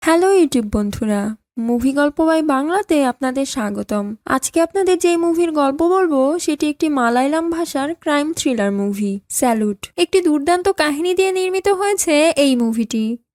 Hello YouTube বন্ধুরা, movie গল্প by বাংলাতে আপনাদের স্বাগতম। আজকে আপনাদের যে মুভির গল্প বলবো সেটি একটি মালায়ালাম ভাষার ক্রাইম থ্রিলার মুভি স্যালুট। একটি দুর্দান্ত কাহিনী দিয়ে নির্মিত হয়েছে এই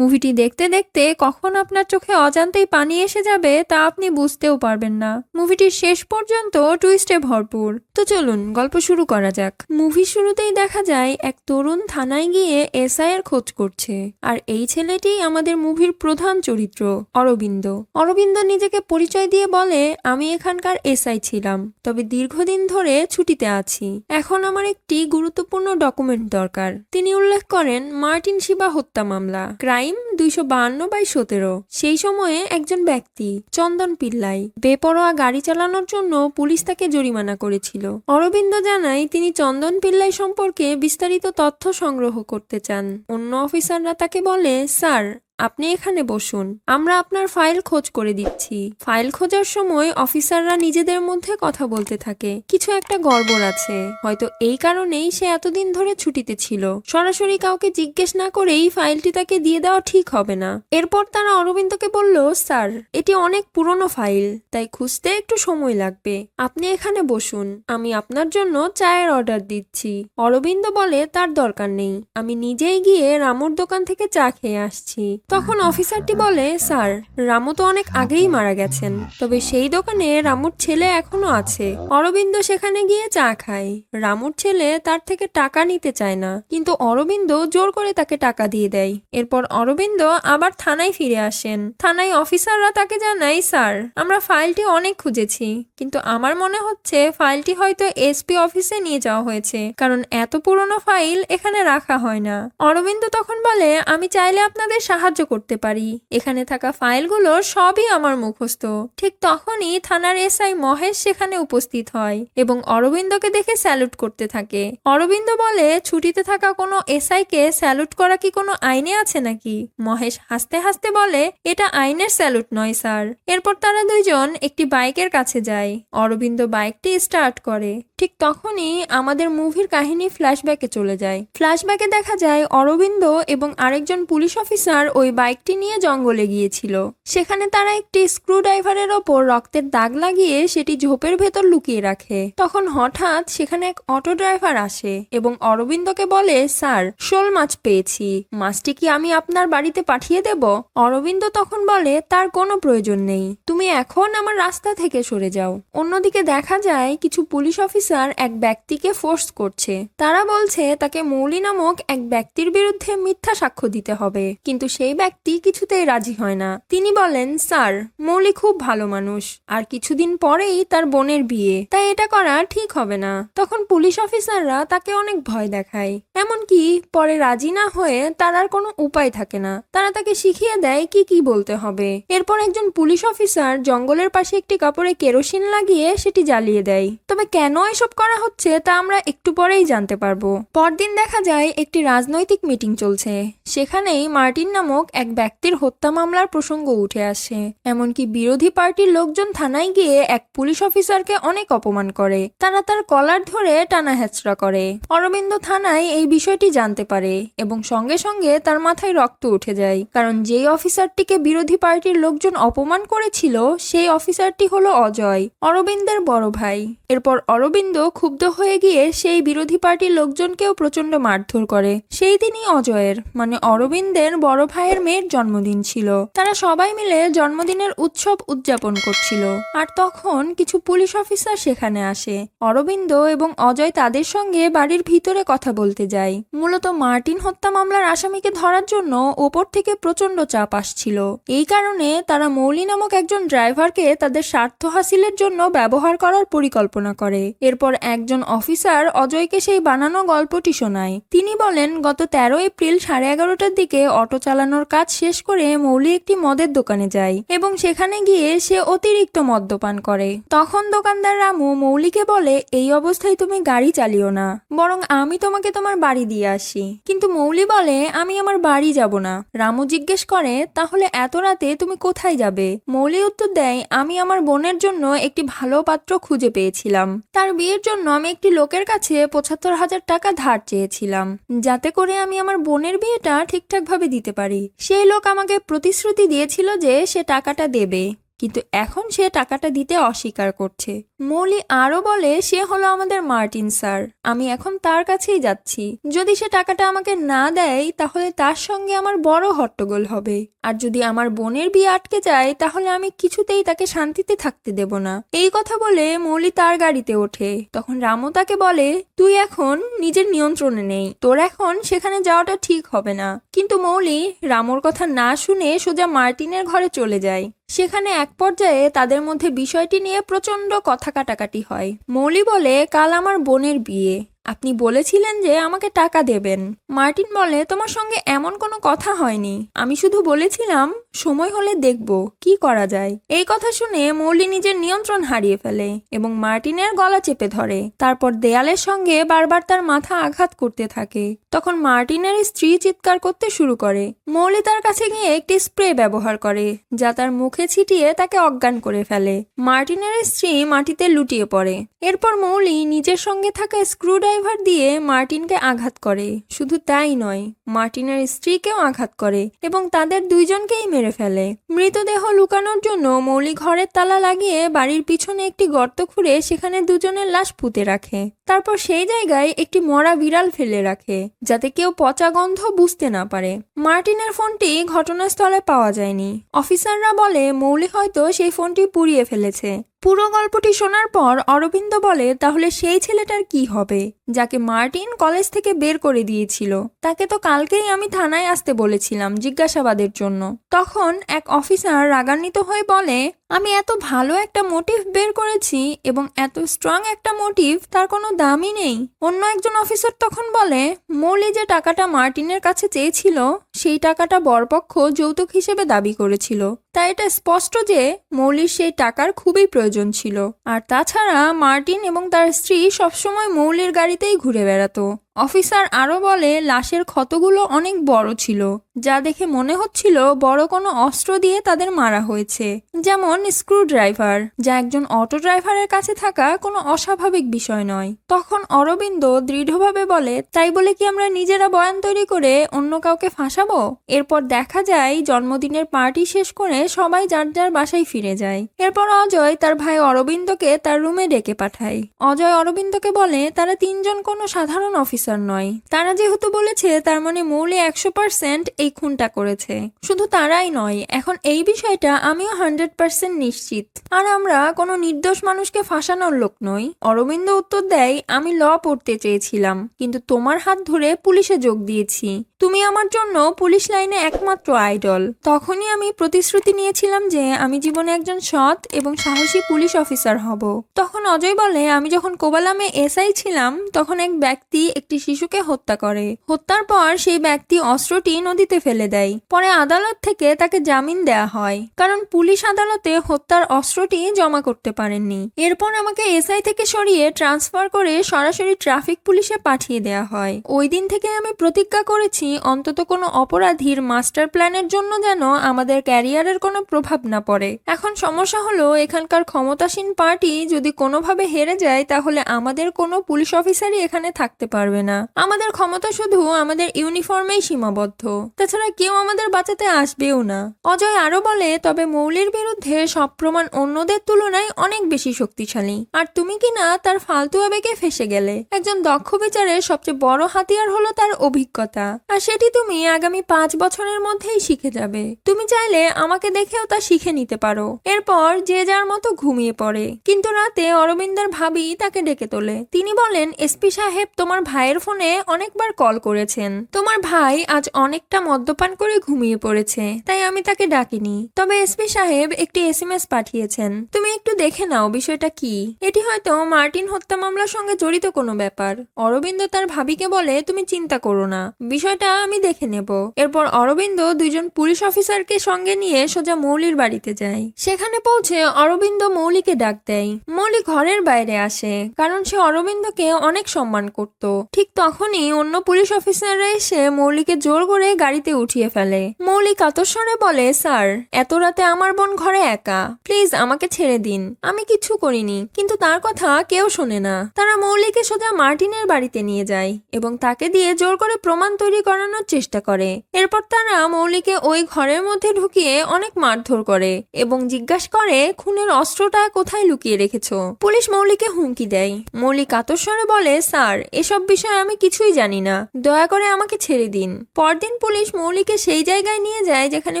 মুভিটি দেখতে দেখতে কখন আপনার চোখে অজান্তেই পানি এসে যাবে তা আপনি বুঝতেও পারবেন না। মুভিটির শেষ পর্যন্ত টুইস্টে ভরপুর। তো চলুন গল্প শুরু করা যাক। মুভি শুরুতেই দেখা যায় এক তরুণ থানায় গিয়ে এসআই এর খোঁজ করছে, আর এই ছেলেটি আমাদের মুভির প্রধান চরিত্র অরবিন্দ। অরবিন্দ নিজেকে পরিচয় দিয়ে বলে, আমি এখানকার এসআই ছিলাম, তবে দীর্ঘদিন ধরে ছুটিতে আছি। এখন আমার একটি গুরুত্বপূর্ণ ডকুমেন্ট দরকার। তিনি উল্লেখ করেন মার্টিন শিবা হত্যা মামলা, ক্রাইম 252/17। সেই সময়ে একজন ব্যক্তি চন্দন পিল্লাই বেপরোয়া গাড়ি চালানোর জন্য পুলিশ তাকে জরিমানা করেছিল। অরবিন্দ জানায় তিনি চন্দন পিল্লাই সম্পর্কে বিস্তারিত তথ্য সংগ্রহ করতে চান। অন্য অফিসাররা তাকে বলে, স্যার আপনি এখানে বসুন, আমরা আপনার ফাইল খোঁজ করে দিচ্ছি। ফাইল খোঁজার সময় অফিসাররা নিজেদের মধ্যে কথা বলতে থাকে, কিছু একটা গড়বড় আছে, হয়তো এই কারণেই সে এতদিন ধরে ছুটিতে ছিল। সরাসরি কাউকে জিজ্ঞেস না করেই ফাইলটি তাকে দিয়ে দেওয়া ঠিক হবে না। এরপর তারা অরবিন্দকে বলল, স্যার এটি অনেক পুরনো ফাইল, তাই খুঁজতে একটু সময় লাগবে, আপনি এখানে বসুন, আমি আপনার জন্য চায়ের অর্ডার দিচ্ছি। অরবিন্দ বলে তার দরকার নেই, আমি নিজেই গিয়ে রামুর দোকান থেকে চা খেয়ে আসছি। তখন অফিসারটি বলে, স্যার রামু তো অনেক আগেই মারা গেছেন, তবে সেই দোকানে রামুর ছেলে এখনো আছে। অরবিন্দ সেখানে গিয়ে চা খায়। রামুর ছেলে তার থেকে টাকা নিতে চায় না, কিন্তু অরবিন্দ জোর করে তাকে টাকা দিয়ে দেয়। এরপর অরবিন্দ আবার থানায় ফিরে আসেন। থানায় অফিসাররা তাকে জানায়, স্যার আমরা ফাইলটি অনেক খুঁজেছি, কিন্তু আমার মনে হচ্ছে ফাইলটি হয়তো এসপি অফিসে নিয়ে যাওয়া হয়েছে, কারণ এত পুরনো ফাইল এখানে রাখা হয় না। অরবিন্দ তখন বলে, আমি চাইলে আপনাদের সাহায্য করতে পারি, এখানে থাকা ফাইলগুলো সবই আমার মুখস্থ। ঠিক তখনই থানার এসআই মহেশ সেখানে উপস্থিত হয় এবং অরবিন্দকে দেখে স্যালুট করতে থাকে। অরবিন্দ বলে, ছুটিতে থাকা কোনো এসআই কে স্যালুট করা কি কোনো আইনে আছে নাকি? মহেশ হাসতে হাসতে বলে, এটা আইনের স্যালুট নয় স্যার। এরপর তারা দুইজন একটি বাইকের কাছে যায়। অরবিন্দ বাইকটি স্টার্ট করে। ঠিক তখনই আমাদের মুভির কাহিনী ফ্ল্যাশব্যাকে চলে যায়। ফ্ল্যাশব্যাকে দেখা যায় অরবিন্দ এবং আরেকজন পুলিশ অফিসার ওই বাইকটি নিয়ে জঙ্গলে গিয়েছিল। সেখানে তারা একটি স্ক্রু ড্রাইভারের ওপর রক্তের দাগ লাগিয়ে সেটি ঝোপের ভেতর লুকিয়ে রাখে। তখন হঠাৎ সেখানে এক অটো ড্রাইভার আসে এবং অরবিন্দকে বলে, স্যার শোল মাছ পেয়েছি, মাছটি কি আমি আপনার বাড়িতে পাঠিয়ে দেব? অরবিন্দ তখন বলে, তার কোনো প্রয়োজন নেই, তুমি এখন আমার রাস্তা থেকে সরে যাও। অন্যদিকে দেখা যায় কিছু পুলিশ অফিসার এক ব্যক্তিকে ফোর্স করছে। তারা বলছে তাকে মৌলি নামক এক ব্যক্তির বিরুদ্ধে মিথ্যা সাক্ষ্য দিতে হবে, কিন্তু সেই ব্যক্তি কিছুতেই রাজি হয় না। তিনি বলেন, স্যার মৌলি খুব ভালো মানুষ, আর কিছুদিন পরেই তার বোনের বিয়ে, তাই এটা করা ঠিক হবে না। তখন পুলিশ অফিসাররা তাকে অনেক ভয় দেখায়, এমনকি পরে রাজি না হয়ে তার আর কোনো উপায় থাকে না। তারা তাকে শিখিয়ে দেয় কি কি বলতে হবে। এরপর একজন পুলিশ অফিসার জঙ্গলের পাশে একটি কাপড়ে কেরোসিন লাগিয়ে সেটি জ্বালিয়ে দেয়। তবে কেন এসব করা হচ্ছে তা আমরা একটু পরেই জানতে পারবো। পরদিন দেখা যায় একটি রাজনৈতিক মিটিং চলছে। সেখানেই মার্টিন নামক এক ব্যক্তির হত্যা মামলার প্রসঙ্গ উঠে আসে। এমনকি বিরোধী পার্টির লোকজন থানায় গিয়ে এক পুলিশ অফিসারকে অনেক অপমান করে। তারা তার কলার ধরে টানা হেঁচড়া করে। অরবিন্দ থানায় এই বিষয়টি জানতে পারে এবং সঙ্গে সঙ্গে তার মাথায় রক্ত উঠে যায়, কারণ যেই অফিসারটিকে বিরোধী পার্টির লোকজন অপমান করেছিল সেই অফিসারটি হলো অজয়, অরবিন্দের বড় ভাই। এরপর অরবিন্দ ক্ষুব্ধ হয়ে গিয়ে সেই বিরোধী পার্টির লোকজনকেও প্রচন্ড মারধর করে। সেই দিনই অজয়ের মানে অরবিন্দের বড় ভাইয়ের মেয়ের জন্মদিন ছিল। তারা সবাই মিলে জন্মদিনের উৎসব উদযাপন করছিল, আর তখন কিছু পুলিশ অফিসার সেখানে আসে। অরবিন্দ এবং অজয় তাদের সঙ্গে বাড়ির ভিতরে কথা বলতে যায়। মূলত মার্টিন হত্যা মামলার আসামিকে ধরার জন্য ওপর থেকে প্রচন্ড চাপ আসছিল। এই কারণে তারা মৌলি নামক একজন ড্রাইভারকে তাদের স্বার্থ হাসিলের জন্য ব্যবহার করার পরিকল্পনা করে। এরপর একজন অফিসার অজয়কে সেই বানানো গল্পটি শোনায়। তিনি বলেন, গত 13 এপ্রিল 11:30টার দিকে অটো চালানোর কাজ শেষ করে মৌলি একটি মদের দোকানে যায় এবং সেখানে গিয়ে সে অতিরিক্ত মদ্যপান করে। তখন দোকানদার রামু মৌলিকে বলে, এই অবস্থায় তুমি গাড়ি চালিও না, বরং আমি তোমাকে তোমার বাড়ি দিয়ে আসি। কিন্তু মৌলি বলে, আমি আমার বাড়ি যাব না। রামু জিজ্ঞেস করে, তাহলে এত রাতে তুমি কোথায় যাবে? মৌলি উত্তর দেয়, আমি আমার বোনের জন্য একটি ভালো পাত্র খুঁজে পেয়েছিলাম। তার বিয়ের জন্য আমি একটি লোকের কাছে 75,000 টাকা ধার চেয়েছিলাম, যাতে করে আমি আমার বোনের বিয়েটা ঠিকঠাক ভাবে দিতে পারি। সেই লোক আমাকে প্রতিশ্রুতি দিয়েছিল যে সে টাকাটা দেবে, কিন্তু এখন সে টাকাটা দিতে অস্বীকার করছে। মৌলি আরো বলে সে হলো আমাদের মার্টিন স্যার, আমি এখন তার কাছেই যাচ্ছি। যদি সে টাকাটা আমাকে না দেয় তাহলে তার সঙ্গে আমার বড় হট্টগোল হবে, আর যদি আমার বোনের বিয়ে আটকে যায় তাহলে আমি কিছুতেই তাকে শান্তিতে থাকতে দেব না। এই কথা বলে মৌলি তার গাড়িতে ওঠে। তখন রামু তাকে বলে, তুই এখন নিজের নিয়ন্ত্রণে নেই, তোর এখন সেখানে যাওয়াটা ঠিক হবে না। কিন্তু মৌলি রামুর কথা না শুনে সোজা মার্টিনের ঘরে চলে যায়। সেখানে এক পর্যায়ে তাদের মধ্যে বিষয়টি নিয়ে প্রচন্ড কথা কাটাকাটি হয়। মৌলি বলে, কাল আমার বোনের বিয়ে, আপনি বলেছিলেন যে আমাকে টাকা দেবেন। মার্টিন বলে, তোমার সঙ্গে এমন কোনো কথা হয়নি, আমি শুধু বলেছিলাম সময় হলে দেখব কি করা যায়। এই কথা শুনে মৌলি নিজের নিয়ন্ত্রণ হারিয়ে ফেলে এবং মার্টিনের গলা চেপে ধরে। তারপর দেয়ালের সঙ্গে বারবার তার মাথা আঘাত করতে থাকে। তখন মার্টিনের স্ত্রী চিৎকার করতে শুরু করে। মৌলি তার কাছে গিয়ে একটি স্প্রে ব্যবহার করে যা তার মুখে ছিটিয়ে তাকে অজ্ঞান করে ফেলে। মার্টিনের স্ত্রী মাটিতে লুটিয়ে পড়ে। এরপর মৌলি নিজের সঙ্গে থাকা স্ক্রুড্রাইভার দিয়ে মার্টিনকে আঘাত করে। শুধু তাই নয়, মার্টিনের স্ত্রীকেও আঘাত করে এবং তাদের দুইজনকেই মেরে ফেলে। মৃতদেহ লুকানোর জন্য মৌলি ঘরের তালা লাগিয়ে বাড়ির পিছনে একটি গর্ত খুঁড়ে সেখানে দুজনের লাশ পুঁতে রাখে। তারপর সেই জায়গায় একটি মরা বিড়াল ফেলে রাখে যাতে কেউ পচা গন্ধ বুঝতে না পারে। মার্টিনের ফোনটি ঘটনাস্থলে পাওয়া যায়নি। অফিসাররা বলে মৌলি হয়তো সেই ফোনটি পুড়িয়ে ফেলেছে। পুরো গল্পটি শোনার পর অরবিন্দ বলে, তাহলে সেই ছেলেটার কি হবে যাকে মার্টিন কলেজ থেকে বের করে দিয়েছিল? তাকে তো কালকেই আমি থানায় আসতে বলেছিলাম জিজ্ঞাসাবাদের জন্য। তখন এক অফিসার রাগান্বিত হয়ে বলে, আমি এত ভালো একটা মোটিভ বের করেছি এবং এত স্ট্রং একটা মোটিভ, তার কোনো দামই নেই। অন্য একজন অফিসার তখন বলে, মৌলি যে টাকাটা মার্টিনের কাছে চেয়েছিল সেই টাকাটা বরপক্ষ যৌতুক হিসেবে দাবি করেছিল, তাই এটা স্পষ্ট যে মৌলির সেই টাকার খুবই প্রয়োজন ছিল। আর তাছাড়া মার্টিন এবং তার স্ত্রী সবসময় মৌলির গাড়িতেই ঘুরে বেড়াতো। অফিসার আরো বলে, লাশের ক্ষতগুলো অনেক বড় ছিল, যা দেখে মনে হচ্ছিল বড় কোনো অস্ত্র দিয়ে তাদের মারা হয়েছে, যেমন স্ক্রুড্রাইভার, যা একজন অটো ড্রাইভারের কাছে থাকা কোনো অস্বাভাবিক বিষয় নয়। তখন অরবিন্দ দৃঢ়ভাবে বলে, তাই বলে কি আমরা নিজেরা বয়ান তৈরি করে অন্য কাউকে ফাঁসাবো? এরপর দেখা যায় জন্মদিনের পার্টি শেষ করে সবাই যার যার বাসায় ফিরে যায়। এরপর অজয় তার ভাই অরবিন্দকে তার রুমে ডেকে পাঠায়। অজয় অরবিন্দকে বলে, তারা তিনজন কোনো সাধারণ অফিসার নয়। তারা যেহেতু বলেছে তার মানে মৌলি 100% এই খুনটা করেছে। শুধু তারাই নয়, এখন এই বিষয়টা আমিও 100% নিশ্চিত। আর আমরা কোনো নির্দোষ মানুষকে ফাঁসানোর লোক নই। অরবিন্দ উত্তর দেয়, আমি ল পড়তে চেয়েছিলাম, কিন্তু তোমার হাত ধরে পুলিশে যোগ দিয়েছি। তুমি আমার জন্য পুলিশ লাইনে একমাত্র আইডল। তখনই আমি প্রতিশ্রুতি নিয়েছিলাম যে আমি জীবনে একজন সৎ এবং সাহসী পুলিশ অফিসার হব। তখন অজয় বলে, আমি যখন কোবালামে এসআই ছিলাম তখন এক ব্যক্তি একটি শিশুকে হত্যা করে। হত্যার পর সেই ব্যক্তি অস্ত্রটি নদীতে ফেলে দেয়। পরে আদালত থেকে তাকে জামিন দেয়া হয়, কারণ পুলিশ আদালতে হত্যার অস্ত্রটি জমা করতে পারেননি। এরপর আমাকে এসআই থেকে সরিয়ে ট্রান্সফার করে সরাসরি ট্রাফিক পুলিশে পাঠিয়ে দেয়া হয়। ওই দিন থেকে আমি প্রতিজ্ঞা করেছি অন্তত কোনো অপরাধীর মাস্টার প্ল্যানের জন্য যেন আমাদের ক্যারিয়ারের কোনো প্রভাব না পড়ে। এখন সমস্যা হলো, এখানকার ক্ষমতাসীন পার্টি যদি কোনোভাবে হেরে যায় তাহলে আমাদের কোনো পুলিশ অফিসারই এখানে থাকতে পারবে না। আমাদের ক্ষমতা শুধু আমাদের ইউনিফর্মেই সীমাবদ্ধ, তাছাড়া কেউ আমাদের বাঁচাতে আসবেও না। অজয় আরো বলে, তবে মৌলির বিরুদ্ধে সব প্রমাণ অন্যদের তুলনায় অনেক বেশি শক্তিশালী, আর তুমি কিনা তার ফালতু আবেগে ফেসে গেলে। একজন দক্ষ বিচারের সবচেয়ে বড় হাতিয়ার হলো তার অভিজ্ঞতা, আর সেটি তুমি আগামী 5 বছরের মধ্যেই শিখে যাবে। তুমি চাইলে আমাকে দেখেও তা শিখে নিতে পারো। এরপর যে যার মতো ঘুমিয়ে পড়ে। কিন্তু রাতে অরবিন্দের ভাবি তাকে ডেকে তোলে। তিনি বলেন, এসপি সাহেব তোমার ভাইয়ের ফোনে অনেকবার কল করেছেন। তোমার ভাই আজ অনেকটা মদ্যপান করে ঘুমিয়ে পড়েছে, তাই আমি তাকে ডাকিনি। তবে এসপি সাহেব একটি এসএমএস পাঠিয়েছেন, তুমি একটু দেখে নাও বিষয়টা কি। এটি হয়তো মার্টিন হত্যা মামলার সঙ্গে জড়িত কোনো ব্যাপার। অরবিন্দ তার ভাবিকে বলে, তুমি চিন্তা করো না, বিষয়টা আমি দেখে নেব। এরপর অরবিন্দ দুইজন পুলিশ অফিসারকে সঙ্গে নিয়ে সোজা মৌলির বাড়িতে যায়। সেখানে পৌঁছে অরবিন্দ মৌলিকে ডাক দেয়। মৌলি ঘরের বাইরে আসে, কারণ সে অরবিন্দকে অনেক সম্মান করত। ঠিক তখনই অন্য পুলিশ অফিসাররা এসে মৌলিকে জোর করে গাড়িতে উঠিয়ে ফেলে। মৌলি কাতর স্বরে বলে, স্যার, এত রাতে আমার বোন ঘরে একা, প্লিজ আমাকে ছেড়ে দিন, আমি কিছু করিনি। কিন্তু তার কথা কেউ শোনে না। তারা মৌলিকে সোজা মার্টিনের বাড়িতে নিয়ে যায় এবং তাকে দিয়ে জোর করে প্রমাণ তৈরি করানোর চেষ্টা করে। এরপর তারা মৌলিকে ওই ঘরের মধ্যে ঢুকিয়ে অনেক মারধর করে এবং জিজ্ঞাসা করে খুনের অস্ত্রটা কোথায় লুকিয়ে রেখেছো। পুলিশ মৌলিকে হুমকি দেয়। মৌলি কাতর স্বরে বলে, স্যার, এসব বিষয়ে আমি কিছুই জানি না, দয়া করে আমাকে ছেড়ে দিন। পরদিন পুলিশ মৌলিকে সেই জায়গায় নিয়ে যায় যেখানে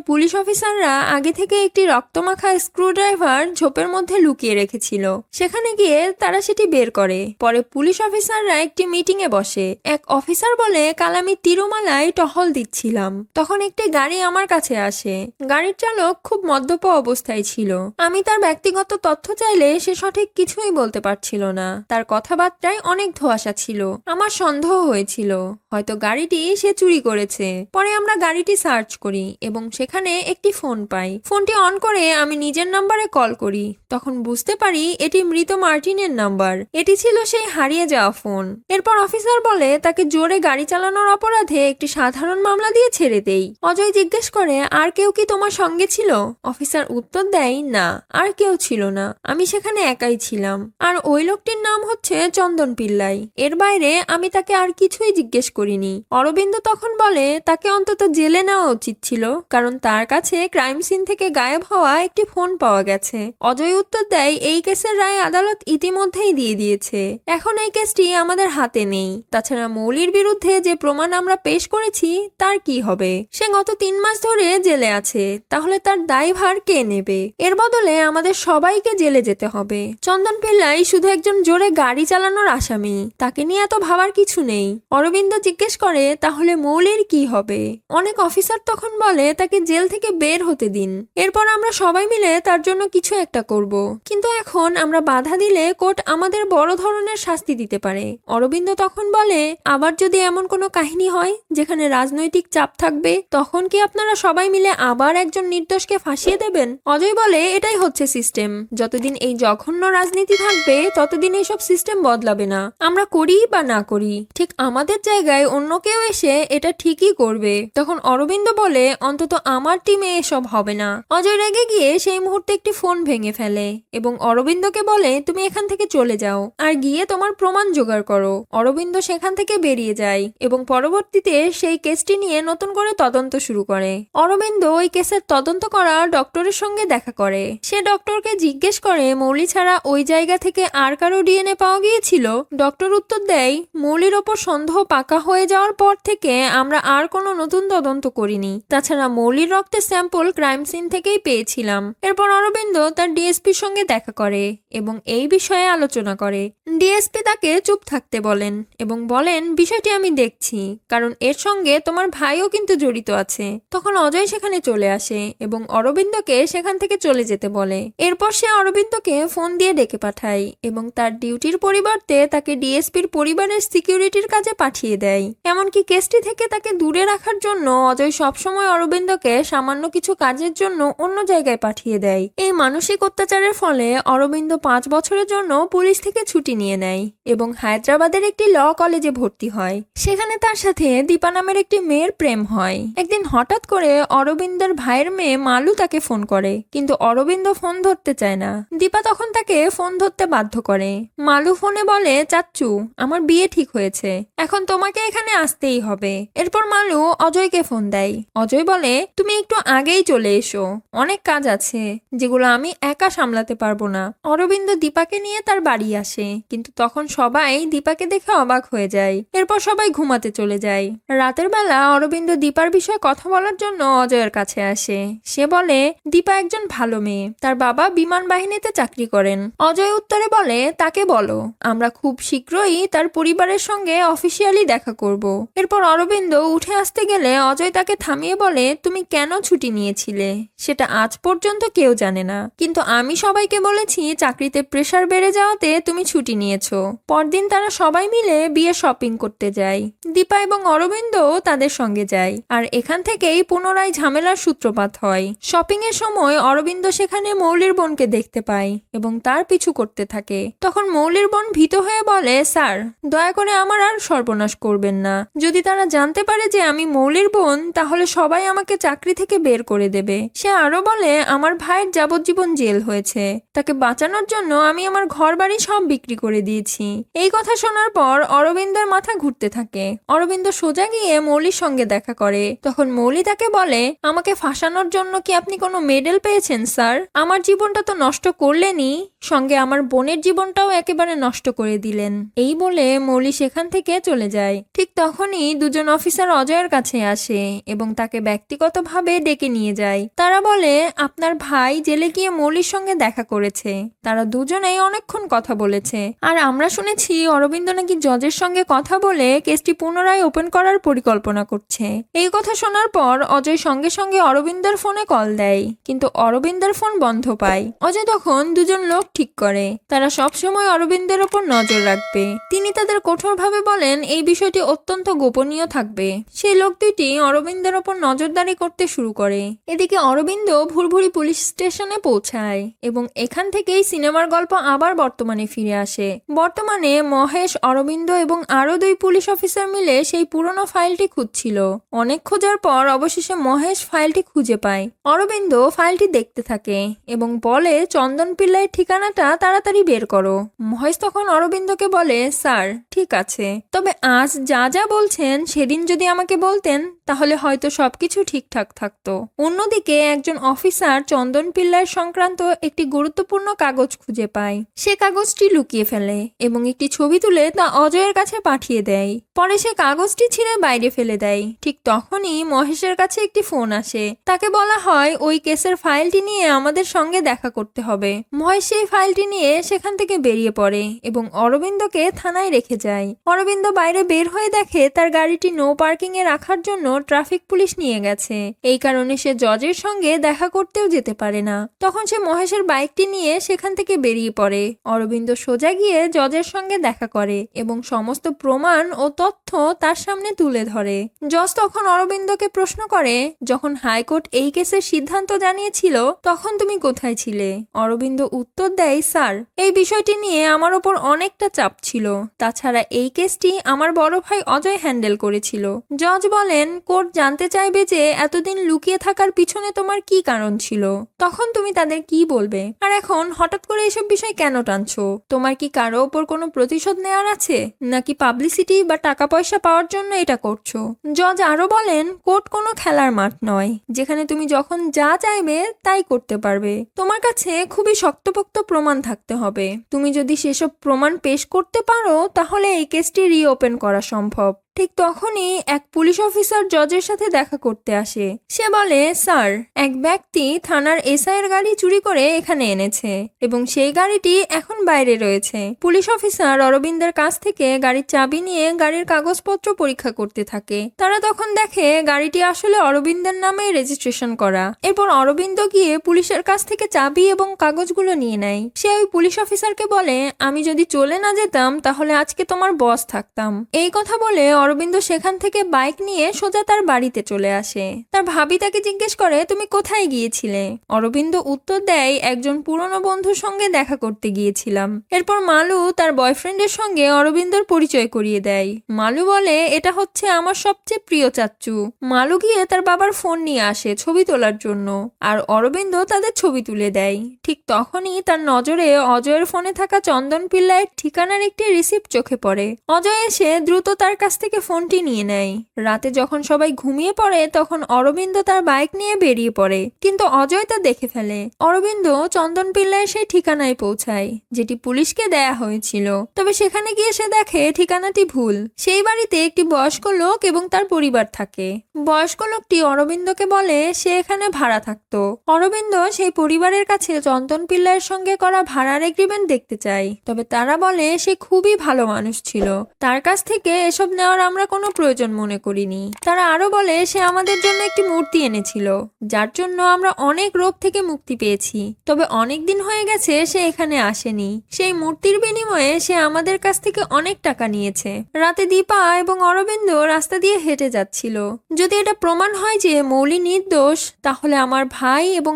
পুলিশ অফিসাররা আগে থেকে একটি রক্তমাখা স্ক্রুড্রাইভার ঝোপের মধ্যে লুকিয়ে রেখেছিল। সেখানে গিয়ে তারা সেটি বের করে। পরে পুলিশ অফিসাররা একটি মিটিং এ বসে। এক অফিসার বলে, কাল আমি তিরুমালায় টহল দিচ্ছিলাম, তখন একটি গাড়ি আমার কাছে আসে। গাড়ির চালক খুব মদ্যপ অবস্থায় ছিল। আমি তার ব্যক্তিগত তথ্য চাইলে সে সঠিক কিছুই বলতে পারছিল না। তার কথাবার্তায় অনেক ধোঁয়াশা ছিল। আমার সন্দেহ হয়েছিল হয়তো গাড়িটি সে চুরি করেছে। পরে আমরা গাড়িটি সার্চ করি এবং সেখানে একটি ফোন পাই। ফোনটি অন করে আমি নিজের নাম্বারে কল করি। তখন বুঝতে পারি এটি মৃত মার্টিনের নাম্বার। এটি ছিল সেই হারিয়ে যাওয়া ফোন। এরপর অফিসার বলে তাকে জোরে গাড়ি চালানোর অপরাধে একটি সাধারণ মামলা দিয়ে ছেড়ে দেই। অজয় জিজ্ঞেস করে, আর কেউ কি তোমার সঙ্গে ছিল? অফিসার উত্তর দেয়, না, আর কেউ ছিল না, আমি সেখানে একাই ছিলাম। আর ওই লোকটির নাম হচ্ছে চন্দন পিল্লাই। এর বাইরে আমি তাকে আর কিছুই জিজ্ঞেস করিনি। অরবিন্দ তখন বলে তাকে অন্তত জেলে নেওয়া উচিত ছিল, কারণ তার কাছে ক্রাইম সিন থেকে গায়েব হওয়া একটি ফোন পাওয়া গেছে। অজয় উত্তর দেয়, এই কেসের রায় আদালত ইতিমধ্যেই দিয়ে দিয়েছে, এখন এই কেসটি আমাদের হাতে নেই। তাছাড়া মৌলির বিরুদ্ধে যে প্রমাণ আমরা পেশ করেছি তার কি হবে? সে গত 3 মাস ধরে জেলে আছে, তাহলে তার দায়ভার কে নেবে? এর বদলে আমাদের সবাইকে জেলে যেতে হবে। চন্দন পিল্লাই শুধু একজন জোরে গাড়ি চালানোর আসামি, তাকে নিয়ে এত ভাবার কিছু নেই। অরবিন্দ জিজ্ঞেস করে, তাহলে মৌলির কি হবে? অনেক অফিসার তখন বলে তাকে জেল থেকে বের হতে দিন, এরপর আমরা সবাই মিলে তার জন্য কিছু একটা করব। কিন্তু এখন আমরা বাধা দিলে কোর্ট আমাদের বড় ধরনের শাস্তি দিতে পারে। অরবিন্দ তখন বলে, আবার যদি এমন কোনো কাহিনী হয় যেখানে রাজনৈতিক চাপ থাকবে, তখন কি আপনারা সবাই মিলে আবার একজন নির্দোষকে ফাঁসিয়ে দেবেন? অজয় বলে, এটাই হচ্ছে সিস্টেম। যতদিন এই জঘন্য রাজনীতি থাকবে ততদিন এইসব সিস্টেম বদলাবে না। আমরা করি বা না করি, ঠিক আমাদের জায়গায় অন্য কেউ এসে এটা ঠিকই করবে। তখন অরবিন্দ বলে, অন্তত আমার টিমে এসব হবে না। অজয় রেগে গিয়ে সেই মুহূর্তে একটি ফোন ভেঙে ফেলে এবং অরবিন্দকে বলে, তুমি এখান থেকে চলে যাও আর গিয়ে তোমার প্রমাণ জোগাড় করো। অরবিন্দ সেখান থেকে বেরিয়ে যায় এবং পরবর্তীতে সেই কেসটি নিয়ে নতুন করে তদন্ত শুরু করে। অরবিন্দ ওই কেসের তদন্ত করা ডক্টরের সঙ্গে দেখা করে। সে ডক্টরকে জিজ্ঞেস করে, মৌলি ছাড়া ওই জায়গা থেকে আর কারো ডিএনএ পাওয়া গিয়েছিল? ডক্টর উত্তর দেয়, মৌলির ওপর সন্দেহ পাকা হয়ে যাওয়ার পর থেকে আমরা আর কোনো নতুন তদন্ত করিনি। তাছাড়া মৌলির রক্তের স্যাম্পল ক্রাইম সিন থেকেই পেয়েছিলাম। এরপর অরবিন্দ তার ডিএসপির সঙ্গে দেখা করে এবং এই বিষয়ে আলোচনা করে। ডিএসপি তাকে চুপ থাকতে বলেন এবং বলেন, বিষয়টি আমি দেখছি, কারণ এর সঙ্গে তোমার ভাইও কিন্তু জড়িত আছে। তখন অজয় সেখানে চলে আসে এবং অরবিন্দকে সেখান থেকে চলে যেতে বলে। এরপর সে অরবিন্দকে ফোন দিয়ে ডেকে পাঠায় এবং তার ডিউটির পরিবর্তে তাকে ডিএসপির পরিবারের সিকিউরিটির কাজে পাঠিয়ে দেয়। এমনকি কেসটি থেকে তাকে দূরে রাখার জন্য অজয় সবসময় অরবিন্দকে সামান্য কিছু কাজের জন্য অন্য জায়গায় পাঠিয়ে দেয়। এই মানসিক অত্যাচারের ফলে অরবিন্দ 5 বছরের জন্য পুলিশ থেকে ছুটি নিয়ে নেয় এবং হায়দ্রাবাদের একটি ল কলেজে ভর্তি হয়। সেখানে তার সাথে দীপা নামের একটি মেয়ের প্রেম হয়। একদিন হঠাৎ করে অরবিন্দের ভাইয়ের মেয়ে মালু তাকে ফোন করে, কিন্তু অরবিন্দ ফোন ধরতে চায় না। দীপা তখন তাকে ফোন ধরতে বাধ্য করে। মালু ফোনে বলে, চাচ্চু, আমার বিয়ে ঠিক হয়েছে, এখন তোমাকে এখানে আসতেই হবে। এরপর মালু অজয়কে ফোন দেয়। অজয় বলে, তুমি একটু আগেই চলে এসো, অনেক কাজ আছে যেগুলো আমি একা সামলাতে পারবো না। অরবিন্দ দীপাকে নিয়ে তার বাড়ি আসে, কিন্তু তখন সবাই দীপাকে দেখে অবাক হয়ে যায়। এরপর সবাই ঘুমাতে চলে যায়। রাতের বেলা অরবিন্দ দীপার বিষয়ে কথা বলার জন্য অজয়ের কাছে আসে। সে বলে, দীপা একজন ভালো মেয়ে, তার বাবা বিমান বাহিনীতে চাকরি করেন। অজয় উত্তরে বলে, তাকে বলো আমরা খুব শীঘ্রই তার পরিবারের সঙ্গে অফিসিয়ালি দেখা করব। এরপর অরবিন্দ উঠে আসতে গেলে অজয় তাকে থামিয়ে বলে, তুমি কেন ছুটি নিয়েছিলে সেটা আজ পর্যন্ত কেউ জানে না, কিন্তু আমি সবাইকে বলেছি চাকরিতে প্রেসার বেড়ে যাওয়াতে তুমি ছুটি নিয়েছো। পরদিন তারা সবাই মিলে বিয়ে শপিং করতে যায়। দীপা এবং অরবিন্দ তাদের সঙ্গে যায় আর এখান থেকেই পুনরায় ঝামেলার সূত্রপাত হয়। শপিং এর সময় অরবিন্দ সেখানে মৌলির বোনকে দেখতে পায় এবং তার পিছু করতে থাকে। তখন মৌলির বোন ভীত হয়ে বলে, স্যার, দয়া করে করে আমার আর সর্বনাশ করবেন না। যদি তারা জানতে পারে যে আমি মৌলির বোন, তাহলে সবাই আমাকে চাকরি থেকে বের করে দেবে। সে আরো বলে আমার ভাইয়ের যাবজ্জীবন জেল হয়েছে, তাকে বাঁচানোর জন্য আমি আমার ঘর বাড়ি সব বিক্রি করে দিয়েছি। এই কথা শোনার পর অরবিন্দের মাথা ঘুরতে থাকে। অরবিন্দ সোজা গিয়ে মৌলির সঙ্গে দেখা করে। তখন মৌলি তাকে বলে, আমাকে ফাঁসানোর জন্য কি আপনি কোনো মেডেল পেয়েছেন স্যার? আমার জীবনটা তো নষ্ট করলেনই, সঙ্গে আমার বোনের জীবনটাও একেবারে নষ্ট করে দিলেন। এই বলে মৌলি সেখান থেকে চলে যায়। ঠিক তখনই দুজন অফিসার অজয়ের কাছে আসে এবং তাকে ব্যক্তিগতভাবে ডেকে নিয়ে যায়। তারা বলে, আপনার ভাই জেলে গিয়ে মৌলির সঙ্গে দেখা করেছে। তারা দুজনেই অনেকক্ষণ কথা বলেছে। আর আমরা শুনেছি অরবিন্দ নাকি জজের সঙ্গে কথা বলে কেসটি পুনরায় ওপেন করার পরিকল্পনা করছে। এই কথা শোনার পর অজয় সঙ্গে সঙ্গে অরবিন্দের ফোনে কল দেয়, কিন্তু অরবিন্দের ফোন বন্ধ পায়। অজয় তখন দুজন লোক ঠিক করে তারা সবসময় অরবিন্দের ওপর নজর রাখবে। তিনি তাদের কঠোরভাবে বলেন এই বিষয়টি অত্যন্ত গোপনীয় থাকবে। সেই লোক দুইটি অরবিন্দের ওপর নজরদারি করতে শুরু করে। এদিকে অরবিন্দ ভুরভুরি পুলিশ স্টেশনে পৌঁছায় এবং এখান থেকেই সিনেমার গল্প আবার বর্তমানে ফিরে আসে। বর্তমানে মহেশ, অরবিন্দ এবং আরো 2 পুলিশ অফিসার মিলে সেই পুরনো ফাইলটি খুঁজছিল। অনেক খোঁজার পর অবশেষে মহেশ ফাইলটি খুঁজে পায়। অরবিন্দ ফাইলটি দেখতে থাকে এবং বলে চন্দন পিল্লাইয়ের ঠিকানাটা তাড়াতাড়ি বের করো। মহেশ তখন অরবিন্দকে বলে, স্যার ঠিক আছে, তবে আজ যা যা বলছেন সেদিন যদি আমাকে বলতেন তাহলে হয়তো সবকিছু ঠিকঠাক থাকতো। অন্যদিকে একজন অফিসার চন্দন পিল্লাইয়ের সংক্রান্ত একটি গুরুত্বপূর্ণ কাগজ খুঁজে পায়। সে কাগজটি লুকিয়ে ফেলে এবং একটি ছবি তুলে তা অজয়ের কাছে পাঠিয়ে দেয়। পরে সে কাগজটি ছিঁড়ে বাইরে ফেলে দেয়। ঠিক তখনই মহেশের কাছে একটি ফোন আসে। তাকে বলা হয় ওই কেসের ফাইলটি নিয়ে আমাদের সঙ্গে দেখা করতে হবে। মহেশ সেই ফাইলটি নিয়ে সেখান থেকে বেরিয়ে পড়ে এবং অরবিন্দকে থানায় রেখে যায়। অরবিন্দ বাইরে বের হয়ে দেখে তার গাড়িটি নো পার্কিং এ রাখার জন্য ট্রাফিক পুলিশ নিয়ে গেছে। এই কারণে সে জজের সঙ্গে দেখা করতেও যেতে পারে না। তখন সে মহেশের বাইকটি নিয়ে সেখান থেকে বেরিয়ে পড়ে। অরবিন্দ সোজা গিয়ে জজের সঙ্গে দেখা করে এবং সমস্ত প্রমাণ ও তথ্য তার সামনে তুলে ধরে। জজ তখন অরবিন্দকে প্রশ্ন করে, যখন হাইকোর্ট এই কেসের সিদ্ধান্ত জানিয়েছিল তখন তুমি কোথায় ছিলে? অরবিন্দ উত্তর দেয়, স্যার এই বিষয়টি নিয়ে আমার ওপর অনেকটা চাপ ছিল। তাছাড়া এই কেসটি আমার বড় ভাই অজয় হ্যান্ডেল করেছিল। জজ বলেন, কোর্ট জানতে চাইবে যে এতদিন লুকিয়ে থাকার পিছনে তোমার কি কারণ ছিল। তখন তুমি তাদের কি বলবে? আর এখন হঠাৎ করে এসব বিষয় কেন টানছো? তোমার কি কারো ওপর কোনো প্রতিশোধ নেওয়ার আছে, নাকি পাবলিসিটি বা টাকা পয়সা পাওয়ার জন্য এটা করছো? জজ আরো বলেন, কোর্ট কোনো খেলার মাঠ নয় যেখানে তুমি যখন যা চাইবে তাই করতে পারবে। তোমার কাছে খুবই শক্তপোক্ত প্রমাণ থাকতে হবে। তুমি যদি সেসব প্রমাণ পেশ করতে পারো তাহলে এই কেসটি রিওপেন করা সম্ভব। ঠিক তখনই এক পুলিশ অফিসার জজের সাথে দেখা করতে আসে। সে বলে, স্যার এক ব্যক্তি থানার এসআই এর গাড়ি চুরি করে এখানে এনেছে এবং সেই গাড়িটি এখন বাইরে রয়েছে। পুলিশ অফিসার অরবিন্দের কাছ থেকে গাড়ির চাবি নিয়ে গাড়ির কাগজপত্র পরীক্ষা করতে থাকে। তারা তখন দেখে গাড়িটি আসলে অরবিন্দের নামে রেজিস্ট্রেশন করা। এরপর অরবিন্দ গিয়ে পুলিশের কাছ থেকে চাবি এবং কাগজগুলো নিয়ে নেয়। সে ওই পুলিশ অফিসারকে বলে, আমি যদি চলে না যেতাম তাহলে আজকে তোমার বস থাকতাম। এই কথা বলে অরবিন্দ সেখান থেকে বাইক নিয়ে সোজা তার বাড়িতে চলে আসে। তার ভাবি তাকে জিজ্ঞেস করে, তুমি কোথায় গিয়েছিলে? অরবিন্দ উত্তর দেয়, একজন পুরনো বন্ধুর সঙ্গে দেখা করতে গিয়েছিলাম। এরপর মালু তার বয়ফ্রেন্ডের সঙ্গে অরবিন্দর পরিচয় করিয়ে দেয়। মালু বলে, এটা হচ্ছে আমার সবচেয়ে প্রিয় চাচ্চু। মালু গিয়ে তার বাবার ফোন নিয়ে আসে ছবি তোলার জন্য, আর অরবিন্দ তাদের ছবি তুলে দেয়। ঠিক তখনই তার নজরে অজয়ের ফোনে থাকা চন্দন পিল্লাইয়ের ঠিকানার একটি রিসিপ্ট চোখে পড়ে। অজয় এসে দ্রুত তার কাছ থেকে ফোনটি নিয়ে নেয়। রাতে যখন সবাই ঘুমিয়ে পড়ে তখন অরবিন্দ তার বাইক নিয়ে বেরিয়ে পড়ে, কিন্তু অজয় তা দেখে ফেলে। অরবিন্দ চন্দন পিল্লাইয়ের সেই ঠিকানায় পৌঁছায় যেটি পুলিশকে দেয়া হয়েছিল। তবে সেখানে গিয়ে সে দেখে ঠিকানাটি ভুল। সেই বাড়িতে একটি বয়স্ক লোক এবং তার পরিবার থাকে। বয়স্ক লোকটি অরবিন্দকে বলে সে এখানে ভাড়া থাকতো। অরবিন্দ সেই পরিবারের কাছে চন্দন পিল্লাইয়ের সঙ্গে করা ভাড়ার এগ্রিমেন্ট দেখতে চায়। তবে তারা বলে সে খুবই ভালো মানুষ ছিল, তার কাছ থেকে এসব নেওয়ার আমরা কোনো প্রয়োজন মনে করিনি। তারা আরো বলে সে আমাদের জন্য একটি মূর্তি এনেছিল, যার জন্য আমরা অনেক রোগ থেকে মুক্তি পেয়েছি। তবে অনেক দিন হয়ে গেছে সে এখানে আসেনি। সেই মূর্তির বিনিময়ে সে আমাদের কাছ থেকে অনেক টাকা নিয়েছে। রাতে দীপা এবং অরবিন্দ রাস্তা দিয়ে হেঁটে যাচ্ছিল। যদি এটা প্রমাণ হয় যে মৌলি নির্দোষ, তাহলে আমার ভাই এবং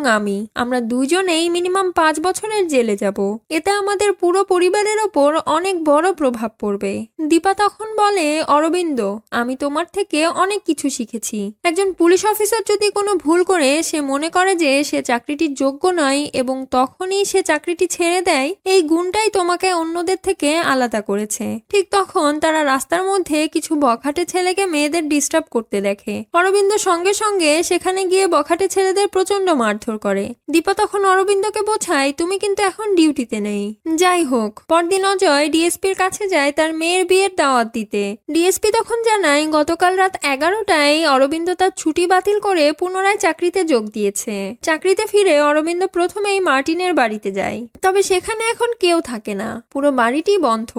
আমরা দুজনেই মিনিমাম 5 বছরের জেলে যাব। এতে আমাদের পুরো পরিবারের ওপর অনেক বড় প্রভাব পড়বে। দীপা তখন বলে, অরবিন্দ, আমি তোমার থেকে অনেক কিছু শিখেছি। একজন পুলিশ অফিসার যদি কোনো ভুল করে সে মনে করে যে সে চাকরিটির যোগ্য নয় এবং তখনই সে চাকরিটি ছেড়ে দেয়, এই গুণটাই তোমাকে অন্যদের থেকে আলাদা করেছে। ঠিক তখন তারা রাস্তার মধ্যে কিছু বখাটে ছেলেকে মেয়েদের ডিস্টার্ব করতে দেখে। অরবিন্দ সঙ্গে সঙ্গে সেখানে গিয়ে বখাটে ছেলেদের প্রচন্ড মারধর করে। দীপা তখন অরবিন্দকে বোঝায়, তুমি কিন্তু এখন ডিউটিতে নেই। যাই হোক, পরদিন অজয় ডিএসপির কাছে যায় তার মেয়ের বিয়ের দাওয়াত দিতে। ডিএসপি তখন জানায় গতকাল রাত 11টায় অরবিন্দ তার ছুটি বাতিল করে পুনরায় চাকরিতে যোগ দিয়েছে। চাকরিতে ফিরে অরবিন্দ প্রথমেই মার্টিনের বাড়িতে যায়, তবে সেখানে এখন কেউ থাকে না, পুরো বাড়িটি বন্ধ।